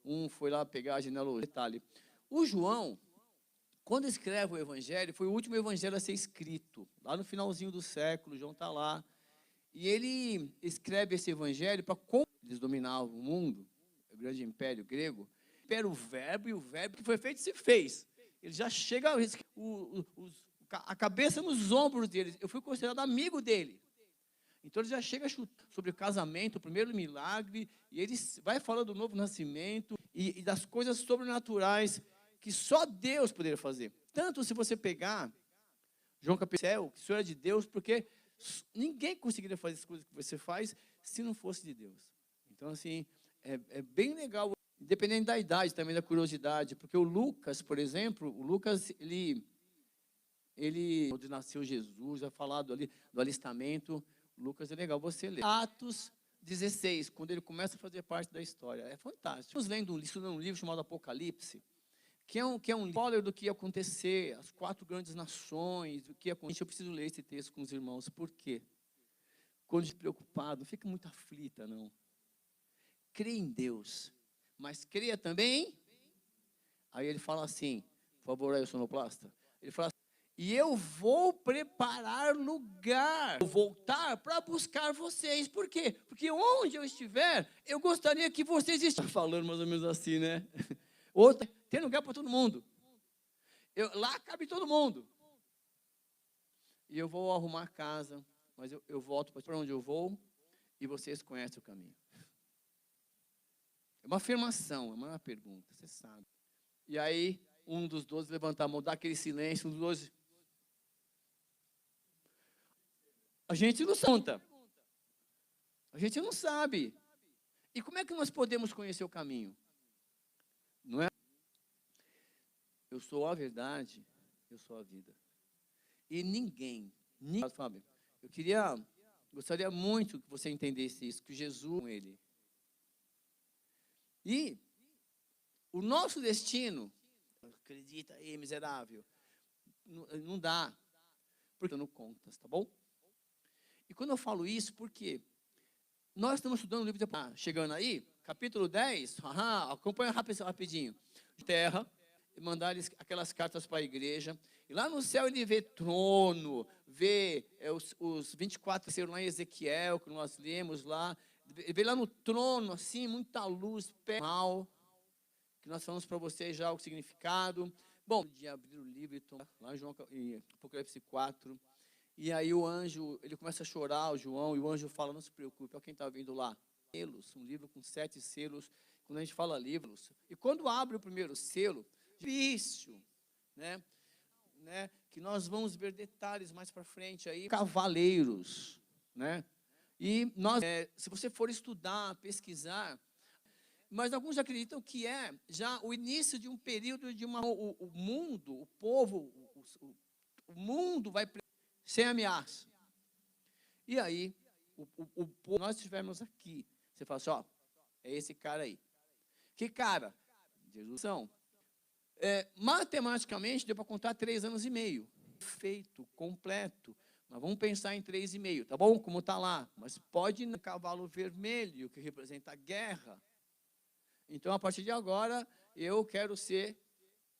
um foi lá pegar a genealogia. Detalhe. O João, quando escreve o evangelho, foi o último evangelho a ser escrito. Lá no finalzinho do século, João está lá. E ele escreve esse evangelho para como eles dominavam o mundo, o grande império grego. Era o verbo, e o verbo que foi feito se fez. Ele já chega, a cabeça nos ombros dele. Eu fui considerado amigo dele. Então ele já chega sobre o casamento, o primeiro milagre, e ele vai falando do novo nascimento e das coisas sobrenaturais que só Deus poderia fazer. Tanto se você pegar João Capicel, que o Senhor é de Deus, porque ninguém conseguiria fazer as coisas que você faz se não fosse de Deus. Então, assim, é bem legal, independente da idade, também da curiosidade, porque o Lucas, por exemplo, onde nasceu Jesus, já falado ali do alistamento. Lucas é legal você ler. Atos 16, quando ele começa a fazer parte da história. É fantástico. Estamos estudando um livro chamado Apocalipse, que é um spoiler do que ia acontecer, as 4 grandes nações, o que ia acontecer. Eu preciso ler esse texto com os irmãos. Por quê? Quando a gente preocupado, não fica muito aflita, não. Crê em Deus, mas creia também. Aí ele fala assim, por favor, aí o sonoplasta. Ele fala assim, e eu vou preparar lugar, vou voltar para buscar vocês. Por quê? Porque onde eu estiver, eu gostaria que vocês estivessem. Falando mais ou menos assim, né? Outra, tem lugar para todo mundo. Lá cabe todo mundo. E eu vou arrumar casa, mas eu volto para onde eu vou e vocês conhecem o caminho. É uma afirmação, é uma pergunta, você sabe. E aí, um dos 12 levanta a mão, dá aquele silêncio, um dos 12... A gente não conta. A gente não sabe. E como é que nós podemos conhecer o caminho? Não é? Eu sou a verdade, eu sou a vida. E ninguém, Fábio, gostaria muito que você entendesse isso, que Jesus com ele. E o nosso destino, acredita aí, miserável, não dá, porque eu não contas, tá bom? E quando eu falo isso, por quê? Nós estamos estudando o livro de chegando aí, capítulo 10, acompanha rapidinho. Terra, e mandar aquelas cartas para a igreja. E lá no céu ele vê trono, vê os 24 terceiros lá em Ezequiel, que nós lemos lá. Ele vê lá no trono, assim, muita luz, mal, que nós falamos para vocês já o significado. Bom, de abrir o livro e tomar, lá em Apocalipse 4. E aí o anjo, ele começa a chorar, o João, e o anjo fala, não se preocupe, olha quem está vindo lá. Um livro com 7 selos, quando a gente fala livros. E quando abre o primeiro selo, difícil, né? Que nós vamos ver detalhes mais para frente aí, cavaleiros, né? E nós, se você for estudar, pesquisar, mas alguns acreditam que é já o início de um período de o mundo, o povo, o mundo vai sem ameaça. E aí, nós estivermos aqui, você fala assim, ó, é esse cara aí. Que cara? Jesus são. Matematicamente, deu para contar 3 anos e meio. Feito, completo. Mas vamos pensar em 3,5, tá bom? Como está lá. Mas pode ir no cavalo vermelho, que representa a guerra. Então, a partir de agora, eu quero ser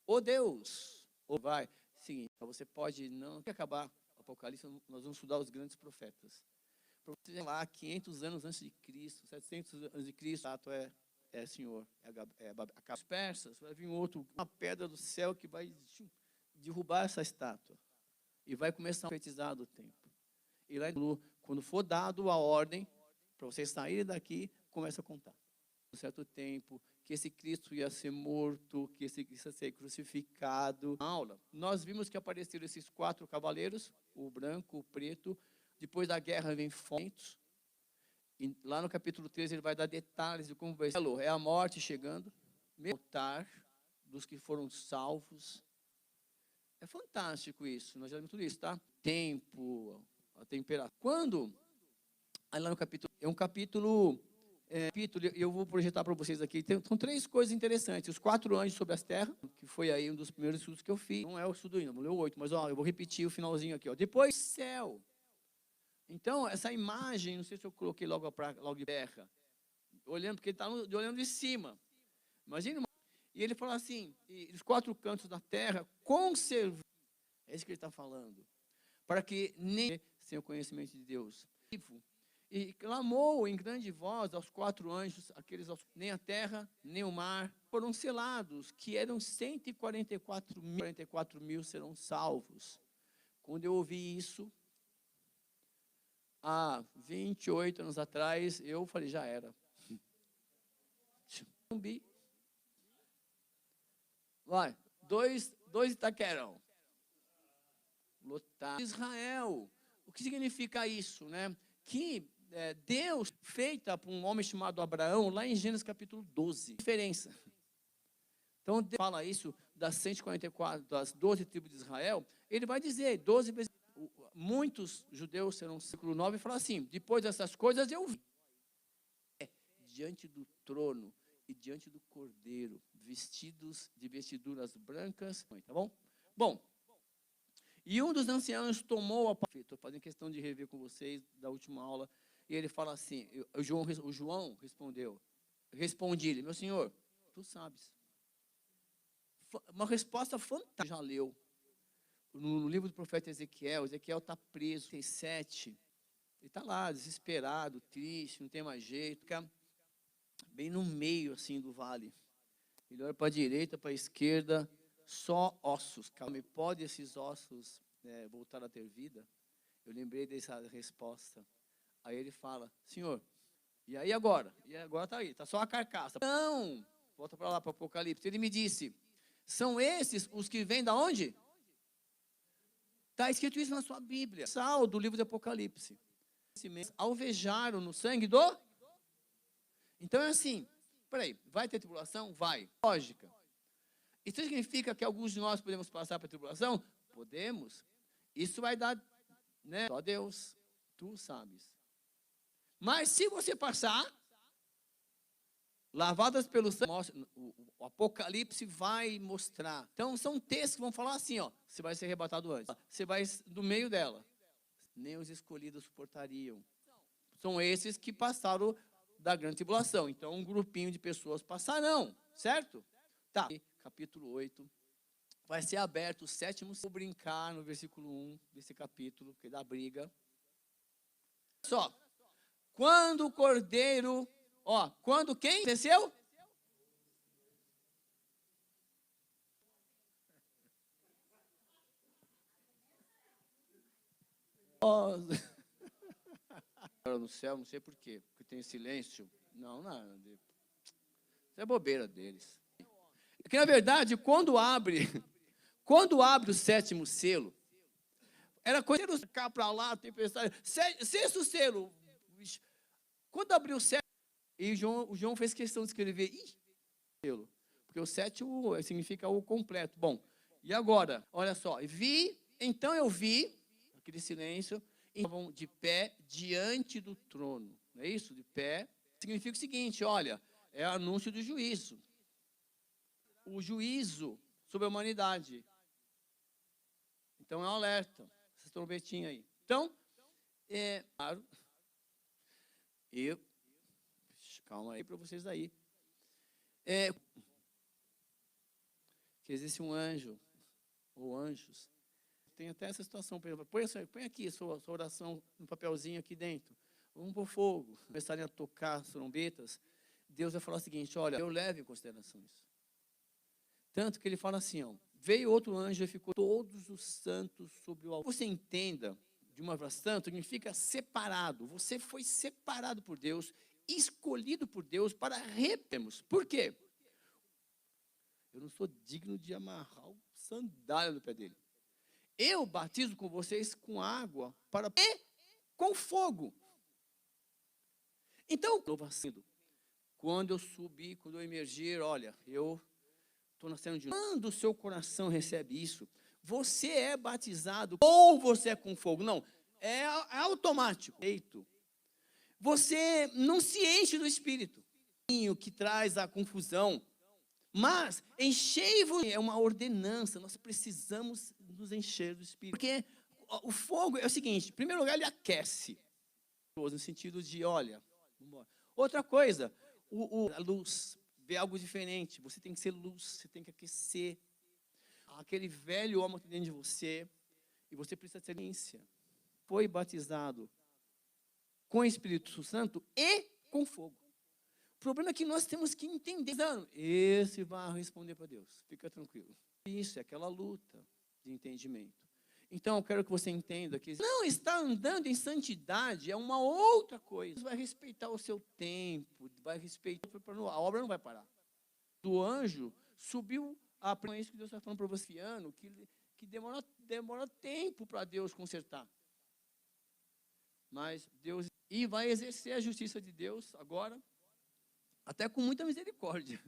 o Deus. Ou vai. Seguinte, você pode não acabar o Apocalipse, nós vamos estudar os grandes profetas. Para você lá, 500 anos antes de Cristo, 700 anos de Cristo, Senhor, os persas, vai vir uma pedra do céu que vai derrubar essa estátua. E vai começar a profetizar do tempo. E lá, quando for dado a ordem, para vocês saírem daqui, começa a contar. Um certo tempo, que esse Cristo ia ser morto, que esse Cristo ia ser crucificado. Na aula, nós vimos que apareceram esses 4 cavaleiros, o branco, o preto. Depois da guerra vem fontes. E lá no capítulo 13 ele vai dar detalhes de como vai ser. É a morte chegando, altar dos que foram salvos. É fantástico isso, nós já vimos tudo isso, tá? Tempo, a temperatura. Quando, aí lá no capítulo, é um capítulo, eu vou projetar para vocês aqui, são 3 coisas interessantes. Os 4 anjos sobre as terras, que foi aí um dos primeiros estudos que eu fiz. Não é o estudo ainda, vou ler o 8, mas ó, eu vou repetir o finalzinho aqui. Ó. Depois, céu. Então, essa imagem, não sei se eu coloquei logo de terra, olhando, porque ele está olhando de cima. Imagina. E ele fala assim, e os 4 cantos da terra conservam. É isso que ele está falando. Para que nem sem o conhecimento de Deus. E clamou em grande voz aos 4 anjos, nem a terra, nem o mar, foram selados, que eram 144 mil serão salvos. Quando eu ouvi isso, há 28 anos atrás, eu falei, já era. Vai, dois Itaquerão. Lotado. Israel. O que significa isso, né? Que Deus, feita por um homem chamado Abraão, lá em Gênesis capítulo 12. Diferença. Então, Deus fala isso das 144, das 12 tribos de Israel. Ele vai dizer, 12 vezes, muitos judeus serão, versículo 9, fala assim, depois dessas coisas eu vi, diante do trono e diante do cordeiro, vestidos de vestiduras brancas, tá bom? Bom, e um dos anciãos tomou a palavra, estou fazendo questão de rever com vocês da última aula, e ele fala assim, o João respondeu, respondi-lhe, meu senhor, tu sabes. Uma resposta fantástica, já leu. No livro do profeta Ezequiel está preso, tem 7, ele está lá, desesperado, triste, não tem mais jeito, fica bem no meio assim do vale. Ele olha para a direita, para a esquerda, só ossos. Calma, pode esses ossos voltar a ter vida? Eu lembrei dessa resposta. Aí ele fala, senhor, e aí agora? E agora está aí, está só a carcaça. Não, volta para lá, para o Apocalipse. Ele me disse, são esses os que vêm da onde? Está escrito isso na sua Bíblia. Sal do livro do Apocalipse. Alvejaram no sangue do... Então é assim, peraí, vai ter tribulação? Vai. Lógica. Isso significa que alguns de nós podemos passar para a tribulação? Podemos. Isso vai dar, né? Só Deus, tu sabes. Mas se você passar, lavadas pelo sangue, o Apocalipse vai mostrar. Então são textos que vão falar assim, ó, você vai ser arrebatado antes. Você vai do meio dela. Nem os escolhidos suportariam. São esses que passaram da grande tribulação. Então um grupinho de pessoas passarão, certo? Tá. Capítulo 8. Vai ser aberto o 7º, vou brincar no versículo 1 desse capítulo, que dá briga. Olha só. Quando o cordeiro, ó, quando quem venceu? No céu, não sei por quê, porque tem silêncio. Não, nada. Isso é bobeira deles. Porque, na verdade, quando abre o 7º selo, era coisa de cá para lá, tempestade. 6º selo. Quando abriu o 7º, e o João fez questão de escrever, selo, porque o 7º significa o completo. Bom, e agora, olha só, então eu vi, aquele silêncio, estavam de pé diante do trono. Não é isso? De pé. Significa o seguinte, olha, é anúncio do juízo. O juízo sobre a humanidade. Então é um alerta. Essas trombetinhas aí. Então, claro, calma aí para vocês aí. Que existe um anjo, ou anjos. Tem até essa situação, por exemplo, põe aqui sua oração no papelzinho aqui dentro. Vamos pôr fogo. Começarem a tocar as trombetas. Deus vai falar o seguinte, olha, eu levo em consideração isso. Tanto que ele fala assim, ó, veio outro anjo e ficou todos os santos sobre o altar. Você entenda, de uma vez santo, significa separado. Você foi separado por Deus, escolhido por Deus para arrependermos. Por quê? Eu não sou digno de amarrar o sandália no pé dele. Eu batizo com vocês com água e com fogo. Então, quando eu subir, quando eu emergir, olha, eu estou nascendo de novo. Quando o seu coração recebe isso, você é batizado ou você é com fogo. Não, é automático. Você não se enche do Espírito, que traz a confusão. Mas enchei-vos é uma ordenança, nós precisamos nos encher do Espírito. Porque o fogo é o seguinte, em primeiro lugar ele aquece, no sentido de, olha, vamos embora. Outra coisa, a luz ver algo diferente. Você tem que ser luz, você tem que aquecer aquele velho homem que tem dentro de você, e você precisa ter ciência. Foi batizado com o Espírito Santo e com fogo. O problema é que nós temos que entender. Esse vai responder para Deus. Fica tranquilo. Isso é aquela luta de entendimento. Então, eu quero que você entenda que não estar andando em santidade é uma outra coisa. Vai respeitar o seu tempo, vai respeitar, a obra não vai parar. Do anjo subiu a isso que Deus está falando para você, que demora tempo para Deus consertar. Mas Deus e vai exercer a justiça de Deus agora, até com muita misericórdia.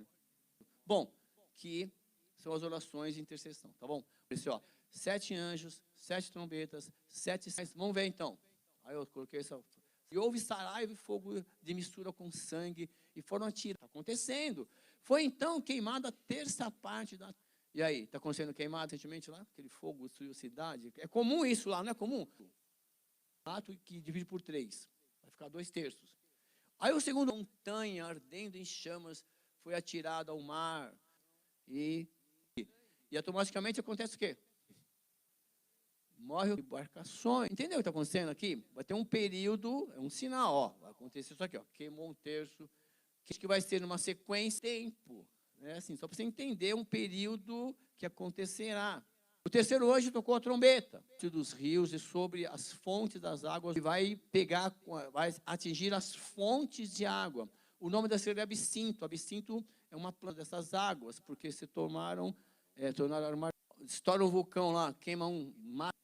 Bom, que são as orações de intercessão, tá bom? Esse, ó, 7 anjos, 7 trombetas, 7 sinais. Vamos ver então. Aí eu coloquei essa. E houve saraiva e fogo de mistura com sangue, e foram atirados. Está acontecendo. Foi então queimada a terça parte da. E aí, está acontecendo queimado recentemente lá? Aquele fogo destruiu a cidade. É comum isso lá, não é comum? Ato que divide por 3. Vai ficar 2/3. Aí o segundo, montanha ardendo em chamas, foi atirada ao mar. E automaticamente acontece o quê? Morre embarcações. Entendeu o que está acontecendo aqui? Vai ter um período, é um sinal, ó. Vai acontecer isso aqui, ó. Queimou 1/3. Que vai ser numa sequência de tempo. Né? Assim, só para você entender um período que acontecerá. O terceiro anjo tocou a trombeta dos rios e sobre as fontes das águas, e vai atingir as fontes de água. O nome da cidade é Absinto. Absinto é uma planta dessas águas, porque se tornaram estoura um vulcão lá, queima um mar,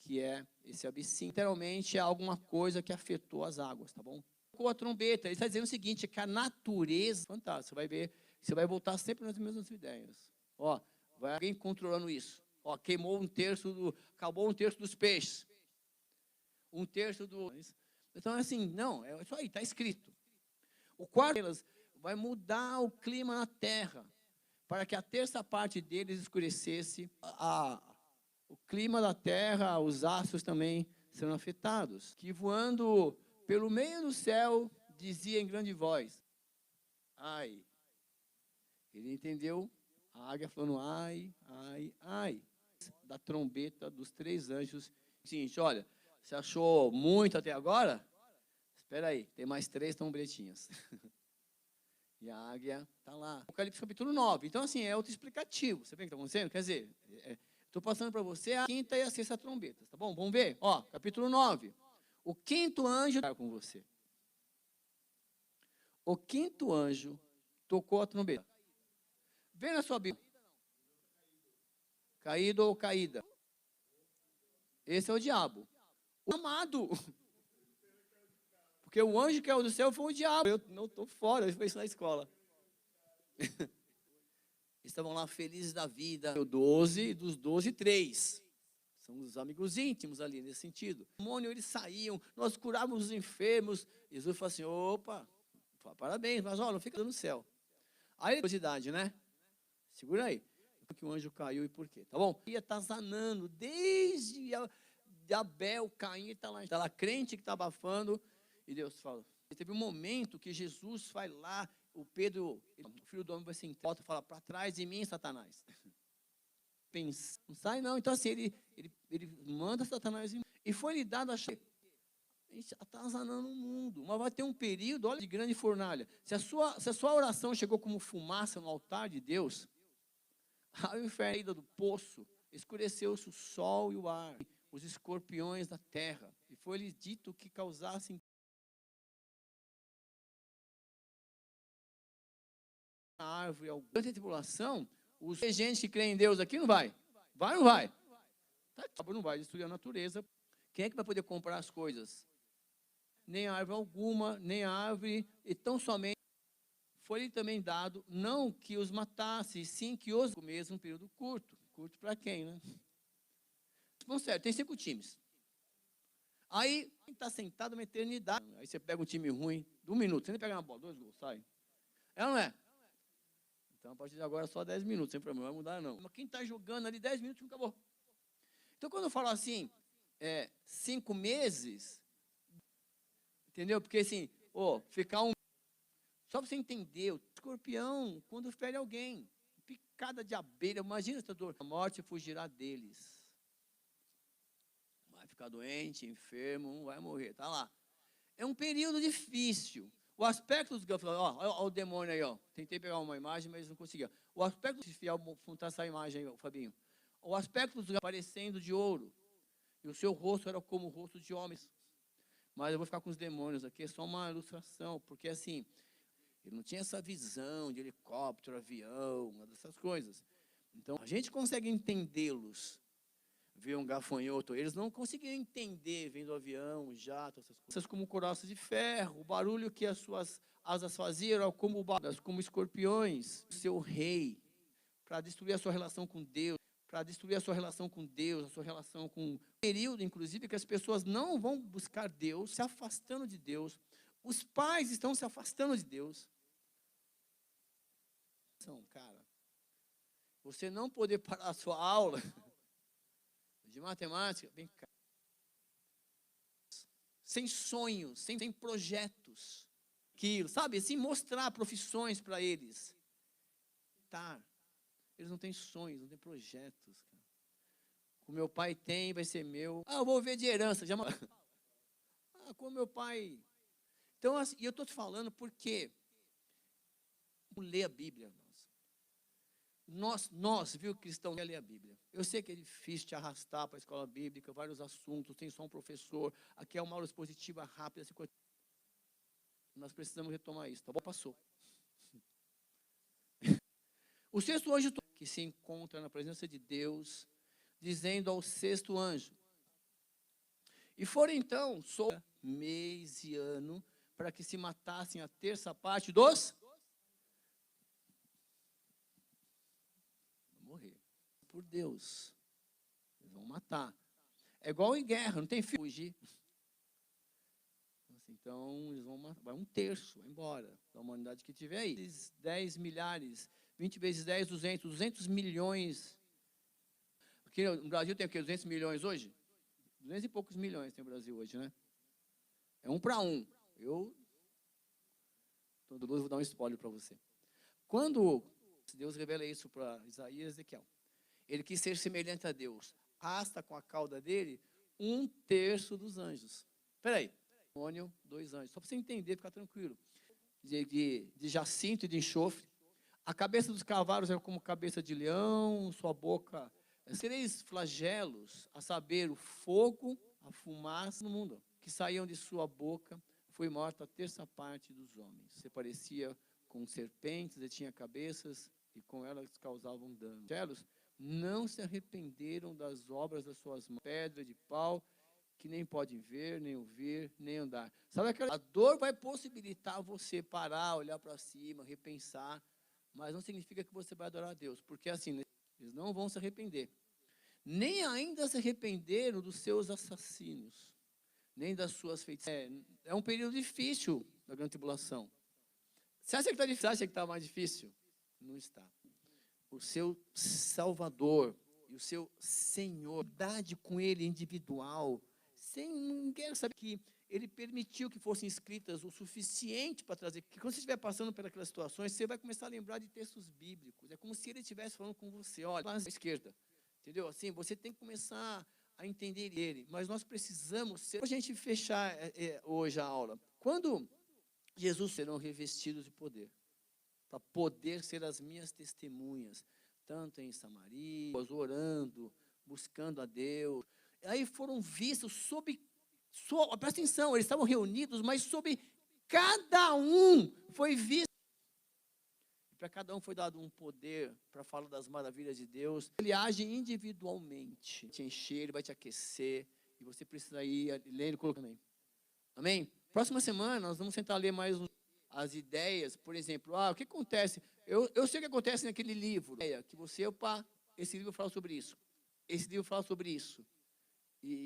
que é esse Absinto. Literalmente é alguma coisa que afetou as águas, tá bom? Com a trombeta, ele está dizendo o seguinte, que a natureza, fantástico, você vai ver, você vai voltar sempre nas mesmas ideias. Ó, vai alguém controlando isso. Ó, queimou 1/3 acabou 1/3 dos peixes. 1/3 do. Então, assim, não, é isso aí, está escrito. O quarto delas vai mudar o clima na terra, para que a terça parte deles escurecesse. O clima da terra, os astros também serão afetados. Que voando pelo meio do céu, dizia em grande voz, ai. Ele entendeu a águia falando, ai, ai, ai. Da trombeta dos 3 anjos. Seguinte, olha, você achou muito até agora? Espera aí, tem mais 3 trombetinhas. E a águia está lá. Apocalipse capítulo 9. Então, assim, é autoexplicativo. Você vê o que está acontecendo? Quer dizer, estou passando para você a 5ª e a 6ª trombetas, tá bom? Vamos ver? Ó, capítulo 9. O 5º anjo está com você. O 5º anjo tocou a trombeta. Vê na sua Bíblia. Caído ou caída. Esse é o diabo. O amado. Porque o anjo que é o do céu foi o diabo. Eu não estou fora, eu fui isso na escola. Estavam lá felizes da vida. 12, dos 12, 3. São os amigos íntimos ali, nesse sentido. O demônio, eles saíam, nós curávamos os enfermos. Jesus falou assim, opa, parabéns, mas ó, não fica no céu. Aí, curiosidade, né? Segura aí. Que o anjo caiu e por quê? Tá bom? Ia atazanando desde Abel, Caim, está lá crente que está abafando. E Deus fala. Teve um momento que Jesus vai lá, o Pedro, o filho do homem vai sentar, volta e fala, para trás de mim, Satanás. Pensa, não sai não. Então assim, ele manda Satanás e foi lhe dado a chave. A gente atazanando o mundo. Mas vai ter um período, olha, de grande fornalha. Se a sua oração chegou como fumaça no altar de Deus, a inferno do poço, escureceu-se o sol e o ar, os escorpiões da terra, e foi-lhes dito que causassem a árvore, durante a tribulação, os gente que crê em Deus aqui não vai. Vai ou não vai? Tá, não vai destruir a natureza. Quem é que vai poder comprar as coisas? Nem árvore alguma, nem árvore, e tão somente foi-lhe também dado, não que os matasse, sim que os comesse um período curto. Curto para quem, né? Bom, certo, tem 5 times. Aí, está sentado uma eternidade. Aí você pega um time ruim, de 1 minuto, você nem pega uma bola, 2 gols, sai. É ou não é? Então, a partir de agora, só 10 minutos, sem problema, não vai mudar não. Mas quem está jogando ali 10 minutos, acabou. Então, quando eu falo assim, 5 meses, entendeu? Porque assim, ficar Só para você entender, o escorpião, quando fere alguém, picada de abelha, imagina essa dor. A morte fugirá deles. Vai ficar doente, enfermo, vai morrer, tá lá. É um período difícil. O aspecto dos gafanhotos, ó o demônio aí, ó. Tentei pegar uma imagem, mas não conseguia. O aspecto dos fiel, vou essa imagem aí, Fabinho. O aspecto dos parecendo de ouro. E o seu rosto era como o rosto de homens. Mas eu vou ficar com os demônios aqui, é só uma ilustração, porque assim, ele não tinha essa visão de helicóptero, avião, dessas coisas. Então, a gente consegue entendê-los. Ver um gafanhoto, eles não conseguiam entender vendo o avião, jato, essas coisas como coraças de ferro, o barulho que as suas asas faziam era como escorpiões. O seu rei, para destruir a sua relação com Deus, para destruir a sua relação com Deus, a sua relação com... período, inclusive, que as pessoas não vão buscar Deus, se afastando de Deus. Os pais estão se afastando de Deus. Cara, você não poder parar a sua aula de matemática, vem cá. Sem sonhos, sem projetos. Aquilo, sabe? Assim, mostrar profissões para eles. Tá. Eles não têm sonhos, não têm projetos. Cara. O meu pai tem, vai ser meu. Eu vou ver de herança. Já... como meu pai... Então, assim, eu estou te falando porque... Vamos ler a Bíblia, irmãos. Nós, viu, cristão, quer ler a Bíblia. Eu sei que é difícil te arrastar para a escola bíblica, vários assuntos, tem só um professor. Aqui é uma aula expositiva rápida. Nós precisamos retomar isso, tá bom? Passou. O sexto anjo que se encontra na presença de Deus, dizendo ao sexto anjo, e foram então, mês e ano, para que se matassem a terça parte dos... morrer. Por Deus. Eles vão matar. É igual em guerra, não tem fugir. Então, eles vão matar. Vai um terço, vai embora da humanidade que tiver aí. 10 milhares, 20 vezes 10, 200 milhões. Porque no Brasil tem o quê? 200 milhões hoje? 200 e poucos milhões tem o Brasil hoje, né? É 1 para 1. Todo mundo, vou dar um spoiler para você. Quando Deus revela isso para Isaías e Ezequiel, ele quis ser semelhante a Deus. Arrasta com a cauda dele 1/3 dos anjos. Espera aí. 2 anjos. Só para você entender, ficar tranquilo. De jacinto e de enxofre. A cabeça dos cavalos era como cabeça de leão, sua boca... 3 flagelos, a saber, o fogo, a fumaça no mundo, que saíam de sua boca, foi morta a terça parte dos homens. Se parecia com serpentes e tinha cabeças, e com elas causavam dano. Flagelos não se arrependeram das obras das suas mãos, pedra de pau, que nem podem ver, nem ouvir, nem andar. Sabe aquela... A dor vai possibilitar você parar, olhar para cima, repensar, mas não significa que você vai adorar a Deus, porque assim, eles não vão se arrepender. Nem ainda se arrependeram dos seus assassinos, nem das suas feiticeiras. É um período difícil da grande tribulação. Você acha que está difícil? Você acha que está mais difícil? Não está. O seu Salvador e o seu Senhor, verdade com Ele individual, sem ninguém saber que Ele permitiu que fossem escritas o suficiente para trazer, que quando você estiver passando por aquelas situações, você vai começar a lembrar de textos bíblicos. É como se Ele estivesse falando com você, olha, à esquerda, entendeu? Assim, você tem que começar a entender Ele, mas nós precisamos ser, para a gente fechar hoje a aula, quando Jesus serão revestidos de poder, para poder ser as minhas testemunhas, tanto em Samaria, orando, buscando a Deus. Aí foram vistos presta atenção, eles estavam reunidos, mas sobre cada um foi visto. Para cada um foi dado um poder para falar das maravilhas de Deus. Ele age individualmente, te encher, ele vai te aquecer, e você precisa ir lendo e colocando aí. Amém? Próxima semana nós vamos tentar ler mais as ideias, por exemplo, o que acontece? Eu sei o que acontece naquele livro, que você, esse livro fala sobre isso, esse livro fala sobre isso, e